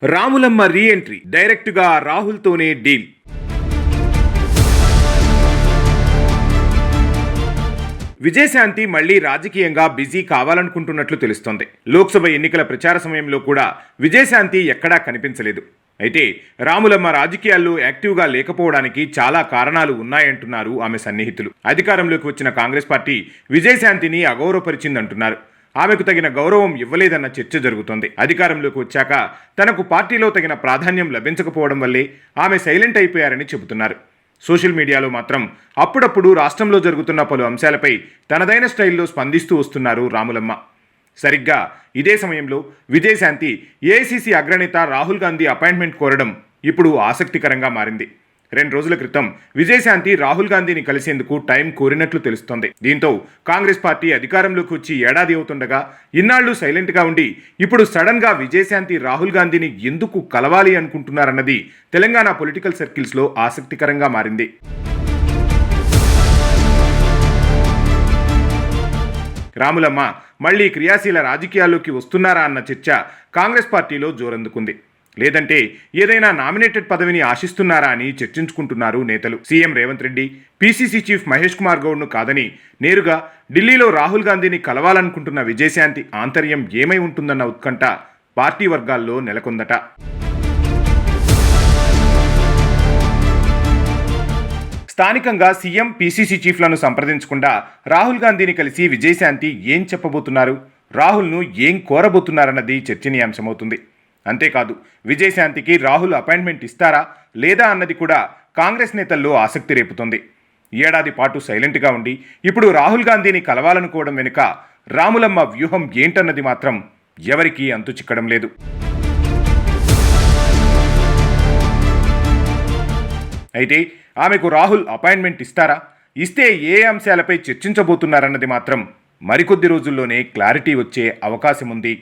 Ramulamma re entry డైరెక్ట్గా రాహుల్తోనే deal. Vijayashanti మళ్లీ రాజకీయంగా బిజీ కావాలనుకుంటున్నట్లు తెలుస్తోంది. లోక్సభ ఎన్నికల ప్రచార సమయంలో కూడా విజయశాంతి ఎక్కడా కనిపించలేదు. అయితే రాములమ్మ రాజకీయాల్లో యాక్టివ్గా లేకపోవడానికి చాలా కారణాలు ఉన్నాయంటున్నారు ఆమె సన్నిహితులు. అధికారంలోకి వచ్చిన కాంగ్రెస్ పార్టీ విజయశాంతిని అగౌరవపరిచిందంటున్నారు. ఆమెకు తగిన గౌరవం ఇవ్వలేదన్న చర్చ జరుగుతోంది. అధికారంలోకి వచ్చాక తనకు పార్టీలో తగిన ప్రాధాన్యం లభించకపోవడం వల్లే ఆమె సైలెంట్ అయిపోయారని చెబుతున్నారు. సోషల్ మీడియాలో మాత్రం అప్పుడప్పుడు రాష్ట్రంలో జరుగుతున్న పలు అంశాలపై తనదైన స్టైల్లో స్పందిస్తూ వస్తున్నారు రాములమ్మ. సరిగ్గా ఇదే సమయంలో విజయశాంతి ఏఐసీసీ అగ్రనేత రాహుల్ గాంధీ అపాయింట్మెంట్ కోరడం ఇప్పుడు ఆసక్తికరంగా మారింది. 2 రోజుల క్రితం విజయశాంతి రాహుల్ గాంధీని కలిసేందుకు టైం కోరినట్లు తెలుస్తోంది. దీంతో కాంగ్రెస్ పార్టీ అధికారంలోకి వచ్చి ఏడాది అవుతుండగా ఇన్నాళ్లు సైలెంట్గా ఉండి ఇప్పుడు సడన్ గా విజయశాంతి రాహుల్ గాంధీని ఎందుకు కలవాలి అనుకుంటున్నారన్నది తెలంగాణ పొలిటికల్ సర్కిల్స్లో ఆసక్తికరంగా మారింది. రాములమ్మ మళ్లీ క్రియాశీల రాజకీయాల్లోకి వస్తున్నారా అన్న చర్చ కాంగ్రెస్ పార్టీలో జోరందుకుంది. లేదంటే ఏదైనా నామినేటెడ్ పదవిని ఆశిస్తున్నారా అని చర్చించుకుంటున్నారు నేతలు. CM Revanth Reddy, PCC chief Mahesh Kumar గౌడ్ను కాదని నేరుగా ఢిల్లీలో రాహుల్ గాంధీని కలవాలనుకుంటున్న విజయశాంతి ఆంతర్యం ఏమై ఉంటుందన్న ఉత్కంఠ పార్టీ వర్గాల్లో నెలకొందట. స్థానికంగా సీఎం, పీసీసీ చీఫ్లను సంప్రదించకుండా రాహుల్ గాంధీని కలిసి విజయశాంతి ఏం చెప్పబోతున్నారు, రాహుల్ను ఏం కోరబోతున్నారన్నది చర్చనీయాంశమవుతుంది. అంతేకాదు విజయశాంతికి రాహుల్ అపాయింట్మెంట్ ఇస్తారా లేదా అన్నది కూడా కాంగ్రెస్ నేతల్లో ఆసక్తి రేపుతోంది. ఏడాది పాటు సైలెంట్గా ఉండి ఇప్పుడు రాహుల్ గాంధీని కలవాలనుకోవడం వెనుక రాములమ్మ వ్యూహం ఏంటన్నది మాత్రం ఎవరికీ అంతు చిక్కడం లేదు. అయితే ఆమెకు రాహుల్ అపాయింట్మెంట్ ఇస్తారా, ఇస్తే ఏ అంశాలపై చర్చించబోతున్నారన్నది మాత్రం మరికొద్ది రోజుల్లోనే క్లారిటీ వచ్చే అవకాశం ఉంది.